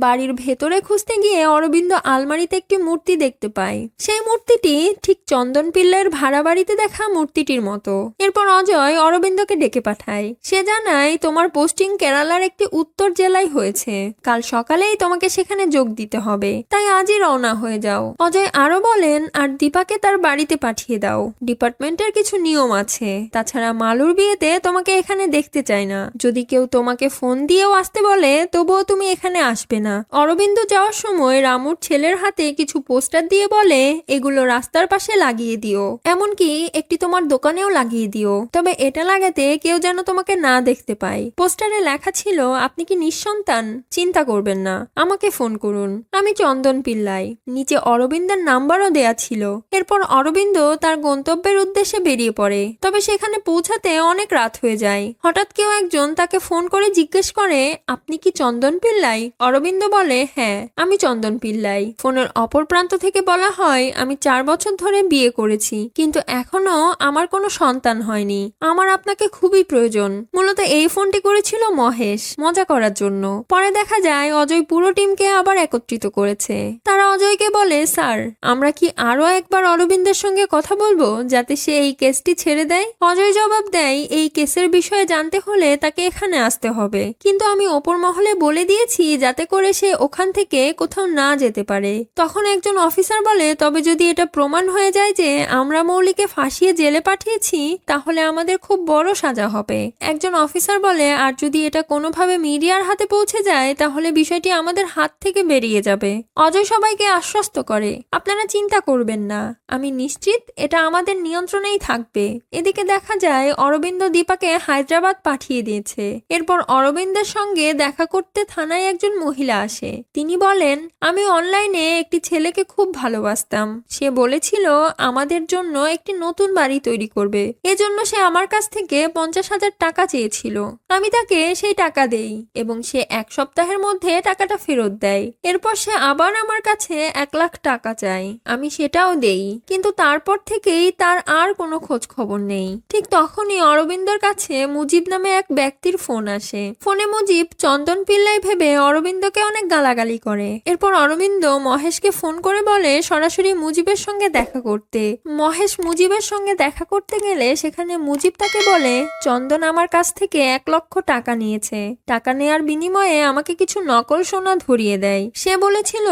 বাড়ির ভেতরে খুঁজতে গিয়ে অরবিন্দ আলমারিতে একটি মূর্তি দেখতে পায়। সেই মূর্তিটি ঠিক চন্দন পিল্লাইয়ের ভাড়া বাড়িতে দেখা মূর্তিটির মতো। এরপর অজয় অরবিন্দকে ডেকে পাঠায়। সে জানায়, তোমার পোস্টিং কেরালার একটি উত্তর জেলায় হয়েছে, কাল সকালেই তোমাকে সেখানে যোগ দিতে হবে, তাই আজই রওনা হয়ে যাও। অজয় আরো বলেন, আর দীপাকে তার বাড়িতে পাঠিয়ে দাও, ডিপার্টমেন্টের কিছু নিয়ম আছে। তাছাড়া মালুর বিয়েতে তোমাকে এখানে দেখতে চায় না। যদি কেউ তোমাকে ফোন দিয়েও আসতে বলে তবুও তুমি এখানে আসবে না। অরবিন্দ যাওয়ার সময় রামুর ছেলের হাতে কিছু পোস্টার দিয়ে বলে, এগুলো রাস্তার পাশে লাগিয়ে দিও, এমনকি একটি তোমার দোকানেও লাগিয়ে দিও, তবে এটা লাগাতে কেউ যেন তোমাকে না দেখতে পায়। পোস্টারে লেখা ছিল, আপনি কি নিঃসন্তান? চিন্তা করবেন না, আমাকে ফোন করুন, আমি চন্দন পিল্লাই। নিচে অরবিন্দের নাম্বারও দেয়া ছিল। এরপর অরবিন্দ তার গন্তব্যের উদ্দেশ্যে বেরিয়ে পড়ে, তবে সেখানে পৌঁছাতে অনেক রাত হয়ে যায়। হঠাৎ কেউ একজন তাকে ফোন করে জিজ্ঞেস করে, আপনি কি চন্দন পিল্লাই? অরবিন্দ বলে, হ্যাঁ, আমি চন্দন পিল্লাই। ফোনের অপর প্রান্ত থেকে বলা হয়, আমি 4 বছর ধরে বিয়ে করেছি, কিন্তু এখনো আমার কোনো সন্তান হয়নি, আমার আপনাকে খুবই প্রয়োজন। মূলত এই ফোনটি করেছিল মহেশ, মজা করার জন্য। পরে দেখা যায় অজয় পুরো টিমকে আবার একত্রিত করেছে। তারা অজয়কে বলে, স্যার, আমরা কি আরো একবার অরবিন্দের সঙ্গে কথা বলবো যাতে সে এই কেসটি ছেড়ে দেয়? অজয় জবাব দেয়, এই কেসের বিষয়ে জানতে হলে তাকে এখানে আসতে হবে, কিন্তু আমি ওপর মহলে বলে দিয়েছি যাতে করে সে ওখান থেকে কোথাও না যেতে পারে। তখন একজন অফিসার বলে, তবে যদি এটা প্রমাণ হয়ে যায় যে আমরা মৌলিকে ফাঁসিয়ে জেলে পাঠিয়েছি, তাহলে আমাদের খুব বড় সাজা হবে। একজন অফিসার বলে, আর যদি এটা কোনোভাবে মিডিয়ার হাতে পৌঁছে যায় তাহলে বিষয়টি আমাদের হাত থেকে বেরিয়ে যাবে। অজয় সবাইকে আশ্বস্ত করে, আপনারা চিন্তা করবেন না, আমি নিশ্চিত এটা আমাদের নিয়ন্ত্রণেই থাকবে। এদিকে দেখা যায় অরবিন্দ দীপাকে হায়দ্রাবাদ পাঠিয়ে দিয়েছে। এরপর অরবিন্দের সঙ্গে দেখা করতে থানায় একজন মহিলা আসে। তিনি বলেন, আমি অনলাইনে একটি ছেলেকে খুব ভালোবাসতাম, সে বলেছিল আমাদের জন্য একটি নতুন বাড়ি তৈরি করবে, এজন্য সে আমার কাছ থেকে 50,000 টাকা চেয়েছিল। আমি তাকে সেই টাকা দেই এবং সে 1 সপ্তাহের মধ্যে টাকাটা ফেরত দেয়। এরপর সে আবার আমার কাছে 1 লাখ টাকা চায়, আমি সেটাও দেই, কিন্তু তারপর থেকেই তার আর কোনো খোঁজ খবর নেই। ঠিক তখনই অরবিন্দর কাছে মুজিব নামে এক ব্যক্তির ফোন আসে। ফোনে মুজিব চন্দন পিল্লাই ভেবে অরবিন্দকে অনেক গালাগালি করে। এরপর অরবিন্দ মহেশকে ফোন করে বলে সরাসরি মুজিবের সঙ্গে দেখা করতে। মহেশ মুজিবের সঙ্গে দেখা করতে গেলে সেখানে মুজিব তাকে বলে, চন্দন আমার কাছ থেকে 1 লক্ষ টাকা নিয়েছে, টাকা নেয়ার বিনিময়ে আমাকে কিছু নকল সোনা ধরিয়ে দেয়। সে বলেছিল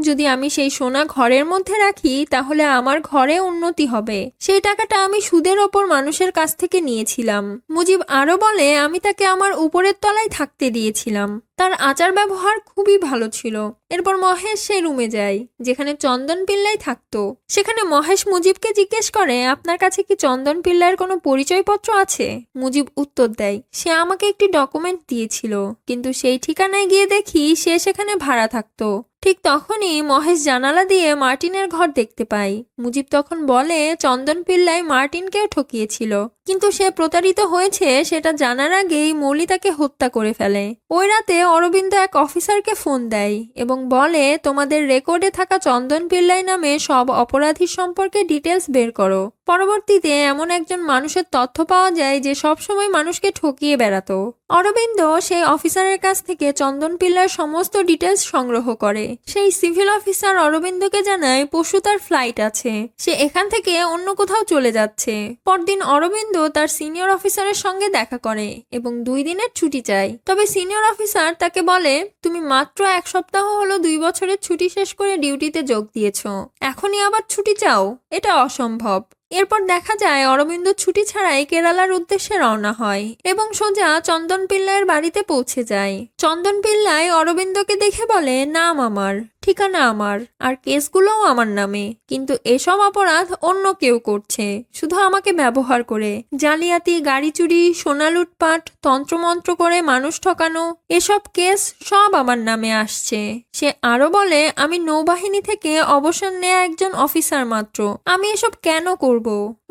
যদি আমি সেই সোনা ঘরের মধ্যে রাখি তাহলে আমার ঘরে উন্নতি হবে। সেই টাকাটা আমি সুদের ওপর মানুষের কাছ থেকে নিয়েছিলাম। মুজিব আরো বলে, আমি তাকে আমার উপরের তলায় থাকতে দিয়েছিলাম, তার আচার ব্যবহার খুবই ভালো ছিল। এরপর মহেশ সেই রুমে যায় যেখানে চন্দন পিল্লাই থাকতো। সেখানে মহেশ মুজিবকে জিজ্ঞেস করে, আপনার কাছে কি চন্দন পিল্লাইয়ের কোনো পরিচয়পত্র আছে? মুজিব উত্তর দেয়, সে আমাকে একটি ডকুমেন্ট দিয়েছিল, কিন্তু সেই ঠিকানায় গিয়ে দেখি সে সেখানে ভাড়া থাকতো। ঠিক তখনই মহেশ জানালা দিয়ে মার্টিনের ঘর দেখতে পায়। মুজিব তখন বলে, চন্দন পিল্লাই মার্টিনকেও ঠকিয়েছিল, কিন্তু সে প্রতারিত হয়েছে সেটা জানার আগেই মৌলি তাকে হত্যা করে ফেলে। ওই রাতে অরবিন্দ এক অফিসারকে ফোন দেয় এবং বলে, তোমাদের রেকর্ডে থাকা চন্দন পিল্লাই নামে সব অপরাধীর সম্পর্কে ডিটেলস বের করো। পরবর্তীতে এমন একজন মানুষের তথ্য পাওয়া যায় যে সবসময় মানুষকে ঠকিয়ে বেড়াতো। অরবিন্দ সেই অফিসারের কাছ থেকে চন্দন পিল্লার সমস্ত ডিটেলস সংগ্রহ করে। সেই সিভিল অফিসার অরবিন্দকে জানায় পরশু তার ফ্লাইট আছে, হচ্ছে, সে এখান থেকে অন্য কোথাও চলে যাচ্ছে। পরদিন অরবিন্দ তার সিনিয়র অফিসারের সঙ্গে দেখা করে এবং 2 দিনের ছুটি চায়। তবে সিনিয়র অফিসার তাকে বলে, তুমি মাত্র 1 সপ্তাহ হলো 2 বছরের ছুটি শেষ করে ডিউটিতে যোগ দিয়েছ, এখনই আবার ছুটি চাও? এটা অসম্ভব। এরপর দেখা যায় অরবিন্দ ছুটি ছাড়াই কেরালার উদ্দেশ্যে রওনা হয় এবং সোজা চন্দন পিল্লাইয়ের বাড়িতে পৌঁছে যায়। চন্দন পিল্লাই অরবিন্দকে দেখে বলে, নাম আমার, ঠিকানা আমার, আর কেসগুলোও আমার নামে, কিন্তু এসব অপরাধ অন্য কেউ করছে, শুধু আমাকে ব্যবহার করে। জালিয়াতি, গাড়ি চুরি, সোনা লুটপাট, তন্ত্রমন্ত্র করে মানুষ ঠকানো, এসব কেস সব আমার নামে আসছে। সে আরো বলে, আমি নৌবাহিনী থেকে অবসর নেয়া একজন অফিসার মাত্র, আমি এসব কেন করব?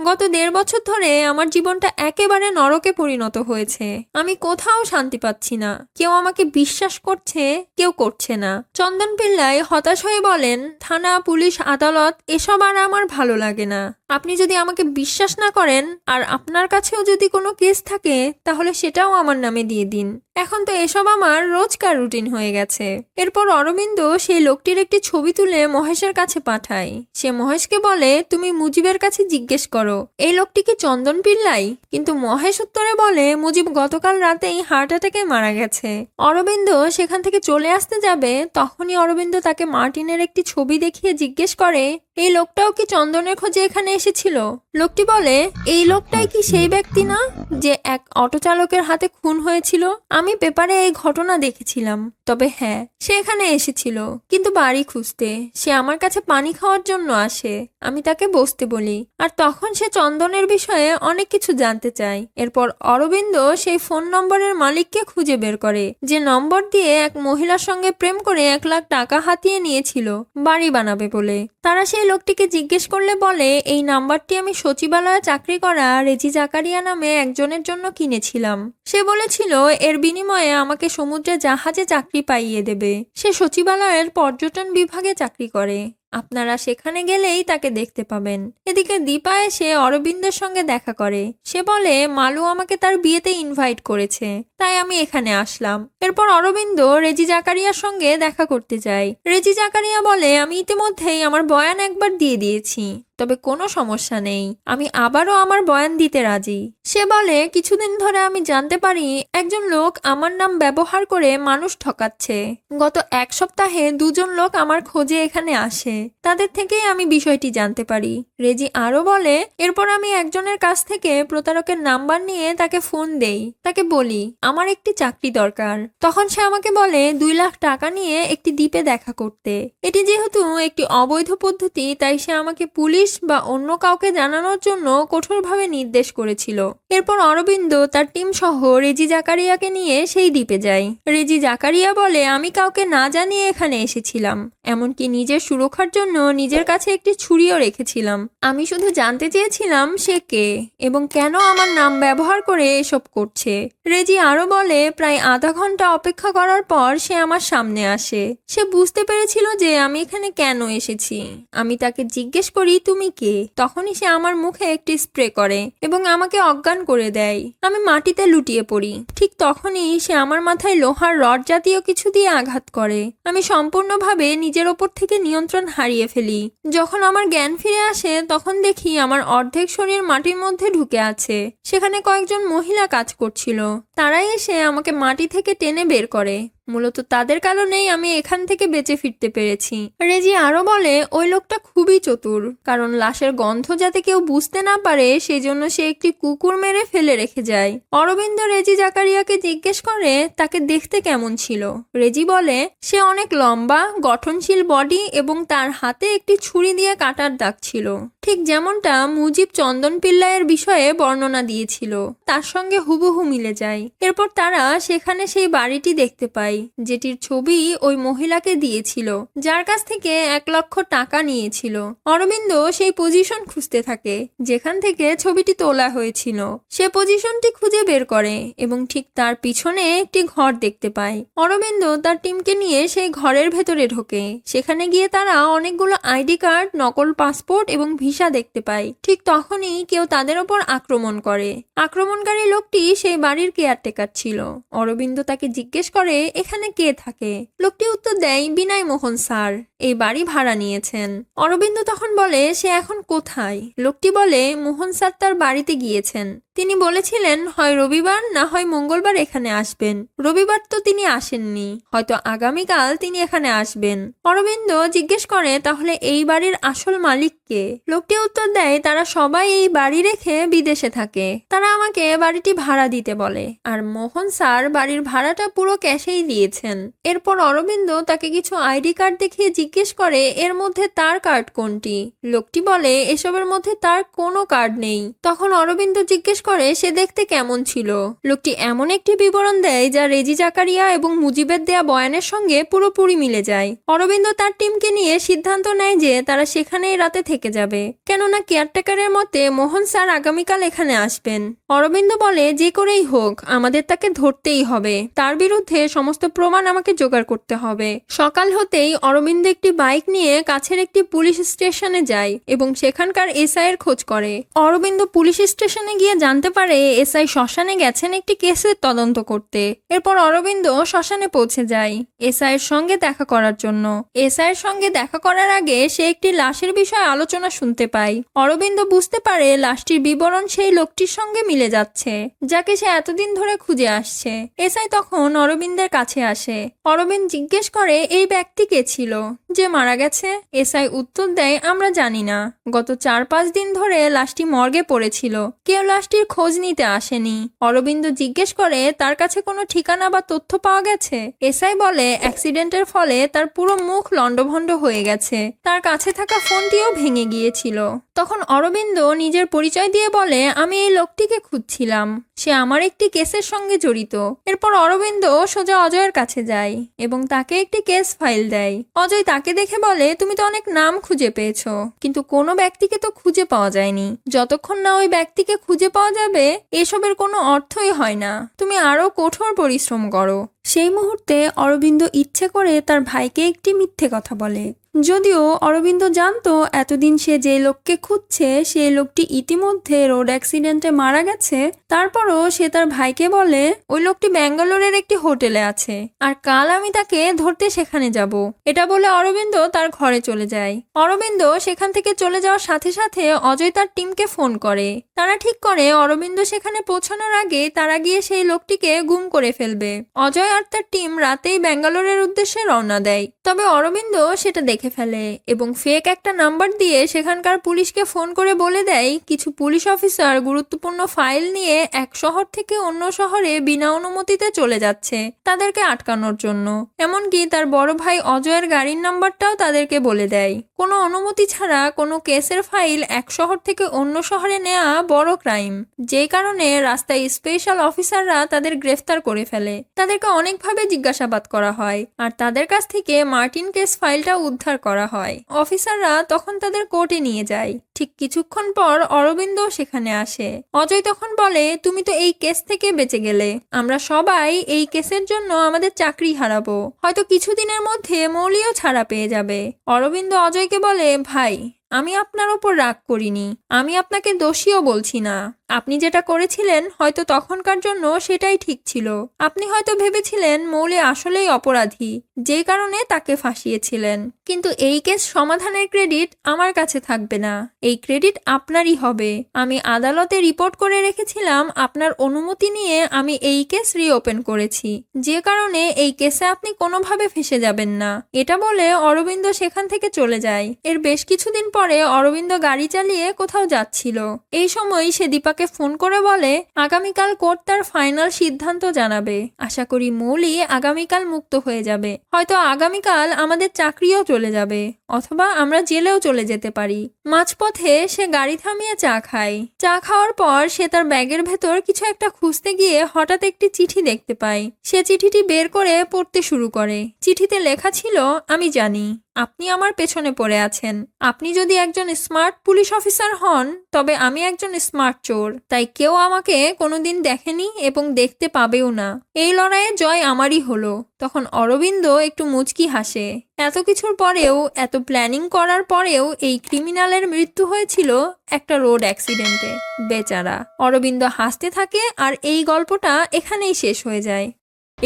গত 1.5 বছর ধরে আমার জীবনটা একেবারে নরকে পরিণত হয়েছে, আমি কোথাও শান্তি পাচ্ছি না, কেউ আমাকে বিশ্বাস করছে, কেউ করছে না। চন্দন পিল্লাই হতাশ হয়ে বলেন, থানা, পুলিশ, আদালত এসব আর আমার ভালো লাগে না। আপনি যদি আমাকে বিশ্বাস না করেন আর আপনার কাছেও যদি কোনো কেস থাকে তাহলে সেটাও আমার নামে দিয়ে দিন, এখন তো এসব আমার রোজকার রুটিন হয়ে গেছে। এরপর অরবিন্দ সেই লোকটির একটি ছবি তুলে মহেশের কাছে পাঠায়। সে মহেশকে বলে, তুমি মুজিবের কাছে জিজ্ঞেস করো এই লোকটি কি চন্দন পিল্লাই। কিন্তু মহেশ উত্তরে বলে, মুজিব গতকাল রাতেই হার্ট অ্যাটাকে মারা গেছে। অরবিন্দ সেখান থেকে চলে আসতে যাবে, তখনই অরবিন্দ তাকে মার্টিনের একটি ছবি দেখিয়ে জিজ্ঞেস করে, এই লোকটাও কি চন্দনের খোঁজে এখানে এসেছিল? লোকটি বলে, এই লোকটাই কি সেই ব্যক্তি না যে এক অটো চালকের হাতে খুন হয়েছিল? আমি পেপারে এই ঘটনা দেখেছিলাম। তবে হ্যাঁ, সে এখানে এসেছিল, কিন্তু বাড়ি খুঁজতে। সে আমার কাছে পানি খাওয়ার জন্য আসে, আমি তাকে বসতে বলি, আর তখন সে চন্দনের বিষয়ে অনেক কিছু জানতে চায়। এরপর অরবিন্দ সেই ফোন নম্বরের মালিককে খুঁজে বের করে, যে নম্বর দিয়ে এক মহিলার সঙ্গে প্রেম করে 1 লাখ টাকা হাতিয়ে নিয়েছিল বাড়ি বানাবে বলে। তারা সেই লোকটিকে জিজ্ঞেস করলে বলে, এই নাম্বারটি আমি সচিবালয়ে চাকরি করা রেজি জাকারিয়া নামে একজনের জন্য কিনেছিলাম। সে বলেছিল এর বিনিময়ে আমাকে সমুদ্রে জাহাজে চাকরি পাইয়ে দেবে। সে সচিবালয়ের পর্যটন বিভাগে চাকরি করে, আপনারা সেখানে গেলেই তাকে দেখতে পাবেন। এদিকে দীপা এসে অরবিন্দের সঙ্গে দেখা করে। সে বলে, মালু আমাকে তার বিয়েতে ইনভাইট করেছে, তাই আমি এখানে আসলাম। এরপর অরবিন্দ রেজি জাকারিয়ার সঙ্গে দেখা করতে যায়। রেজি জাকারিয়া বলে, আমি ইতিমধ্যেই আমার বয়ান একবার দিয়ে দিয়েছি, তবে কোনো সমস্যা নেই, আমি আবারও আমার বয়ান দিতে রাজি। সে বলে, কিছুদিন ধরে আমি জানতে পারি একজন লোক আমার নাম ব্যবহার করে মানুষ ঠকাচ্ছে। গত 1 সপ্তাহে 2 জন লোক আমার খোঁজে এখানে আসে, তাদের থেকেই আমি বিষয়টি জানতে পারি। রেজি আরো বলে, এরপর আমি একজনের কাছ থেকে প্রতারকের নাম্বার নিয়ে তাকে ফোন দেই, তাকে বলি আমার একটি চাকরি দরকার। তখন সে আমাকে বলে 2 লাখ টাকা নিয়ে একটি দ্বীপে দেখা করতে। এটি যেহেতু একটি অবৈধ পদ্ধতি, তাই সে আমাকে পুলিশ বা অন্য কাউকে জানানোর জন্য কঠোরভাবে নির্দেশ করেছিল। এরপর অরবিন্দ তার টিম সহ রেজি জাকারিয়াকে নিয়ে সেই দ্বীপে যায়। রেজি জাকারিয়া বলে, আমি কাউকে না জানিয়ে এখানে এসেছিলাম, এমনকি নিজের সুরক্ষার জন্য নিজের কাছে একটি ছুরিও রেখেছিলাম। আমি শুধু জানতে চেয়েছিলাম সে কে এবং কেন আমার নাম ব্যবহার করে এসব করছে। রেজি আরো বলে, প্রায় আধা ঘন্টা অপেক্ষা করার পর সে আমার সামনে আসে। সে বুঝতে পেরেছিল যে আমি এখানে কেন এসেছি। আমি তাকে জিজ্ঞেস করি, তুমি কে? তখনই সে আমার মুখে একটি স্প্রে করে এবং আমাকে অজ্ঞান করে দেয়। আমি মাটিতে লুটিয়ে পড়ি। ঠিক তখনই সে আমার মাথায় লোহার রড জাতীয় কিছু দিয়ে আঘাত করে। আমি সম্পূর্ণভাবে নিজের ওপর থেকে নিয়ন্ত্রণ হারিয়ে ফেলি। যখন আমার জ্ঞান ফিরে আসে তখন দেখি আমার অর্ধেক শরীর মাটির মধ্যে ঢুকে আছে। সেখানে কয়েকজন মহিলা কাজ করছিল। তারাই এসে আমাকে মাটি থেকে টেনে বের করে। মূলত তাদের কারণেই আমি এখান থেকে বেঁচে ফিরতে পেরেছি। রেজি আরো বলে, ওই লোকটা খুবই চতুর, কারণ লাশের গন্ধ যাতে কেউ বুঝতে না পারে সেই জন্য সে একটি কুকুর মেরে ফেলে রেখে যায়। অরবিন্দ রেজি জাকারিয়াকে জিজ্ঞেস করে তাকে দেখতে কেমন ছিল। রেজি বলে, সে অনেক লম্বা, গঠনশীল বডি এবং তার হাতে একটি ছুরি দিয়ে কাটার দাগ ছিল, ঠিক যেমনটা মুজিব চন্দন পিল্লাইয়ের বিষয়ে বর্ণনা দিয়েছিল, তার সঙ্গে হুবহু মিলে যায়। এরপর তারা সেখানে সেই বাড়িটি দেখতে পায় যেটির ছবি ওই মহিলাকে দিয়েছিল, যার কাছ থেকে 1 লক্ষ টাকা নিয়েছিল। অরবিন্দ সেই পজিশন খুঁজতে থাকে যেখান থেকে ছবিটি তোলা হয়েছিল। সে পজিশনটি খুঁজে বের করে এবং ঠিক তার পিছনে একটি ঘর দেখতে পায়। অরবিন্দ তার টিমকে নিয়ে সেই ঘরের ভেতরে ঢোকে। সেখানে গিয়ে তারা অনেকগুলো আইডি কার্ড, নকল পাসপোর্ট এবং ভিসা দেখতে পায়। ঠিক তখনই কেউ তাদের ওপর আক্রমণ করে। আক্রমণকারী লোকটি সেই বাড়ির কেয়ারটেকার ছিল। অরবিন্দ তাকে জিজ্ঞেস করে, এখানে কে থাকে? লোকটি উত্তর দেয়, বিনয় মোহন স্যার এই বাড়ি ভাড়া নিয়েছেন। অরবিন্দ তখন বলে, সে এখন কোথায়? লোকটি বলে, মোহন স্যার তার বাড়িতে গিয়েছেন। তিনি বলেছিলেন হয় রবিবার না হয় মঙ্গলবার এখানে আসবেন। রবিবার তো তিনি আসেননি, হয়তো আগামীকাল তিনি এখানে আসবেন। অরবিন্দ জিজ্ঞেস করে, তাহলে এই বাড়ির আসল মালিক কে? লোকটি উত্তর দেয়, তারা সবাই এই বাড়ি রেখে বিদেশে থাকে। তারা আমাকে বাড়িটি ভাড়া দিতে বলে, আর মোহন স্যার বাড়ির ভাড়াটা পুরো ক্যাশেই দিয়েছেন। এরপর অরবিন্দ তাকে কিছু আইডি কার্ড দেখিয়ে জিজ্ঞেস করে, এর মধ্যে তার কার্ড কোনটি? লোকটি বলে, এসবের মধ্যে তার কোনো কার্ড নেই। তখন অরবিন্দ জিজ্ঞেস করে, সে দেখতে কেমন ছিল? লোকটি এমন একটি বিবরণ দেয় যা রেজি জাকারিয়া এবং মুজিবের দেয়া বয়ানের সঙ্গে পুরোপুরি মিলে যায়। অরবিন্দ তার টিমকে নিয়ে সিদ্ধান্ত নেয় যে তারা সেখানেই রাতে থেকে যাবে, কেননা কেয়ারটেকারের মতে মোহন স্যার আগামীকাল এখানে আসবেন। অরবিন্দ বলে, যে করেই হোক আমাদের তাকে ধরতেই হবে, তার বিরুদ্ধে সমস্ত প্রমাণ আমাকে জোগাড় করতে হবে। সকাল হতেই অরবিন্দ একটি বাইক নিয়ে কাছের একটি পুলিশ স্টেশনে যায় এবং সেখানকার এসআই এর খোঁজ করে। অরবিন্দ পুলিশ স্টেশনে গিয়ে জানতে পারে এসআই শ্মশানে গেছেন একটি কেসের তদন্ত করতে। এরপর অরবিন্দ শ্মশানে পৌঁছে যায় এসআই এর সঙ্গে দেখা করার জন্য। এসআই এর সঙ্গে দেখা করার আগে সে একটি লাশের বিষয়ে আলোচনা শুনতে পায়। অরবিন্দ বুঝতে পারে লাশটির বিবরণ সেই লোকটির সঙ্গে মিলে যাচ্ছে যাকে সে এতদিন ধরে খুঁজে আসছে। এসআই তখন অরবিন্দের কাছে আসে। অরবিন্দ জিজ্ঞেস করে, এই ব্যক্তি কে ছিল যে মারা গেছে? এসআই উত্তর দেয়, আমরা জানি না। গত 4-5 দিন ধরে লাশটি মর্গে পড়েছিল, কেউ লাশটির খোঁজ নিতে আসেনি। অরবিন্দ জিজ্ঞেস করে, তার কাছে কোনো ঠিকানা বা তথ্য পাওয়া গেছে? এসআই বলে, অ্যাক্সিডেন্টের ফলে তার পুরো মুখ লণ্ডভণ্ড হয়ে গেছে, তার কাছে থাকা ফোনটিও ভেঙে গিয়েছিল। তখন অরবিন্দ নিজের পরিচয় দিয়ে বলে, আমি এই লোকটিকে খুঁজছিলাম, সে আমার একটি কেসের সঙ্গে জড়িত। এরপর অরবিন্দ সোজা অজয়ের কাছে যায় এবং তাকে একটি কেস ফাইল দেয়। অজয় তাকে দেখে বলে, তুমি তো অনেক নাম খুঁজে পেয়েছো, কিন্তু কোনো ব্যক্তিকে তো খুঁজে পাওয়া যায়নি। যতক্ষণ না ওই ব্যক্তিকে খুঁজে পাওয়া যাবে এসবের কোনো অর্থই হয় না, তুমি আরো কঠোর পরিশ্রম করো। সেই মুহূর্তে অরবিন্দ ইচ্ছে করে তার ভাইকে একটি মিথ্যে কথা বলে। যদিও অরবিন্দ জানতো এতদিন সে যে লোককে খুঁজছে সেই লোকটি ইতিমধ্যে রোড অ্যাক্সিডেন্টে মারা গেছে, তারপরও সে তার ভাইকে বলে ওই লোকটি ব্যাঙ্গালোরের একটি হোটেলে আছে আর কাল আমি তাকে ধরতে সেখানে যাব। এটা বলে অরবিন্দ তার ঘরে চলে যায়। অরবিন্দ সেখান থেকে চলে যাওয়ার সাথে সাথে অজয় তার টিমকে ফোন করে। তারা ঠিক করে অরবিন্দ সেখানে পৌঁছানোর আগে তারা গিয়ে সেই লোকটিকে গুম করে ফেলবে। অজয় আর তার টিম রাতেই ব্যাঙ্গালোরের উদ্দেশ্যে রওনা দেয়। তবে অরবিন্দ সেটা দেখে ফেলে এবং ফেক একটা নাম্বার দিয়ে সেখানকার পুলিশকে ফোন করে বলে দেয় কিছু পুলিশ অফিসার গুরুত্বপূর্ণ ফাইল নিয়ে এক শহর থেকে অন্য শহরে বিনা অনুমতিতে চলে যাচ্ছে তাদেরকে আটকানোর জন্য। এমনকি তার বড় ভাই অজয়ের গাড়ির নাম্বারটাও তাদেরকে বলে দেয়। কোনো অনুমতি ছাড়া কোনো কেসের ফাইল এক শহর থেকে অন্য শহরে নেওয়া বড় ক্রাইম, যে কারণে রাস্তায় স্পেশাল অফিসাররা তাদের গ্রেফতার করে ফেলে। তাদেরকে অনেকভাবে জিজ্ঞাসাবাদ করা হয় আর তাদের কাছ থেকে মার্টিন কেস ফাইলটা উদ্ধার করা হয়। অফিসাররা তখন তাদের কোর্টে নিয়ে যায়। ঠিক কিছুক্ষণ পর অরবিন্দ সেখানে আসে। অজয় তখন বলে, তুমি তো এই কেস থেকে বেঁচে গেলে, আমরা সবাই এই কেসের জন্য আমাদের চাকরি হারাবো, হয়তো কিছুদিনের মধ্যে মৌলিও ছাড়া পেয়ে যাবে। অরবিন্দ অজয়কে বলে, ভাই আমি আপনার ওপর রাগ করিনি, আমি আপনাকে দোষীও বলছি না। আপনি যেটা করেছিলেন হয়তো তখনকার জন্য সেটাই ঠিক ছিল। আপনি হয়তো ভেবেছিলেন মৌলি আসলেই অপরাধী, যে কারণে তাকে ফাঁসিয়েছিলেন, কিন্তু এই কেস সমাধানের ক্রেডিট আমার কাছে থাকবে না, এই ক্রেডিট আপনারই হবে। আমি আদালতে রিপোর্ট করে রেখেছিলাম আপনার অনুমতি নিয়ে আমি এই কেস রিওপেন করেছি, যে কারণে এই কেসে আপনি কোনোভাবে ফেঁসে যাবেন না। এটা বলে অরবিন্দ সেখান থেকে চলে যায়। এর বেশ কিছুদিন পরে অরবিন্দ গাড়ি চালিয়ে কোথাও যাচ্ছিল। এই সময় সে দীপাকে ফোন করে বলে, আগামীকাল কোর্ট তার ফাইনাল সিদ্ধান্ত জানাবে, আশা করি মৌলি আগামীকাল মুক্ত হয়ে যাবে, হয়তো আগামীকাল আমাদের চাকরিও চলে যাবে, অথবা আমরা জেলেও চলে যেতে পারি। মাঝপথে সে গাড়ি থামিয়ে চা খায়। চা খাওয়ার পর সে তার ব্যাগের ভেতর কিছু একটা খুঁজতে গিয়ে হঠাৎ একটি চিঠি দেখতে পায়। সে চিঠিটি বের করে পড়তে শুরু করে। চিঠিতে লেখা ছিল, আমি জানি আপনি আমার পেছনে পড়ে আছেন। আপনি যদি একজন স্মার্ট পুলিশ অফিসার হন তবে আমি একজন স্মার্ট চোর, তাই কেউ আমাকে কোনোদিন দেখেনি এবং দেখতে পাবেও না। এই লড়াইয়ে জয় আমারই হলো। তখন অরবিন্দ একটু মুচকি হাসে। এত কিছুর পরেও, এত প্ল্যানিং করার পরেও এই ক্রিমিনালের মৃত্যু হয়েছিল একটা রোড অ্যাক্সিডেন্টে। বেচারা। অরবিন্দ হাসতে থাকে আর এই গল্পটা এখানেই শেষ হয়ে যায়।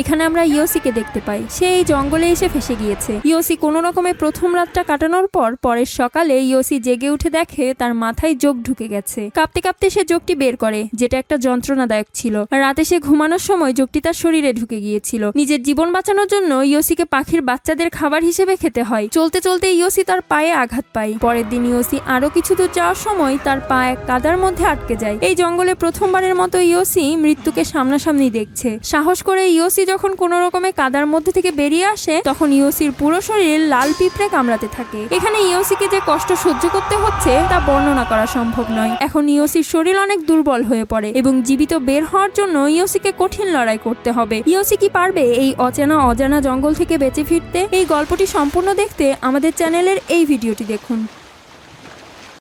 এখানে আমরা ইয়োসিকে দেখতে পাই, সে এই জঙ্গলে এসে ফেসে গিয়েছে। ইয়োসি কোনো রকমে প্রথম রাতটা কাটানোর পর পরের সকালে ইয়োসি জেগে উঠে দেখে তার মাথায় যোগ ঢুকে গেছে। কাঁপতে কাঁপতে সে যোগটি বের করে, যেটা একটা যন্ত্রণাদায়ক ছিল। রাতে সে ঘুমানোর সময় যোগটি তার শরীরে ঢুকে গিয়েছিল। নিজের জীবন বাঁচানোর জন্য ইয়োসিকে পাখির বাচ্চাদের খাবার হিসেবে খেতে হয়। চলতে চলতে ইয়োসি তার পায়ে আঘাত পায়। পরের দিন ইয়োসি আরো কিছু দূর যাওয়ার সময় তার পা এক কাদার মধ্যে আটকে যায়। এই জঙ্গলে প্রথমবারের মতো ইয়োসি মৃত্যুকে সামনাসামনি দেখছে। সাহস করে ইয়োসি যখন কোনো রকমে কাদার মধ্যে থেকে বেরিয়ে আসে, তখন ইয়োসির পুরো শরীর লাল পিঁপড়ে কামড়াতে থাকে। এখানে ইয়োসিকে যে কষ্ট সহ্য করতে হচ্ছে তা বর্ণনা করা সম্ভব নয়। এখন ইয়োসির শরীর অনেক দুর্বল হয়ে পড়ে এবং জীবিত বের হওয়ার জন্য ইয়োসিকে কঠিন লড়াই করতে হবে। ইয়োসি কি পারবে এই অজানা জঙ্গল থেকে বেঁচে ফিরতে? এই গল্পটি সম্পূর্ণ দেখতে আমাদের চ্যানেলের এই ভিডিওটি দেখুন।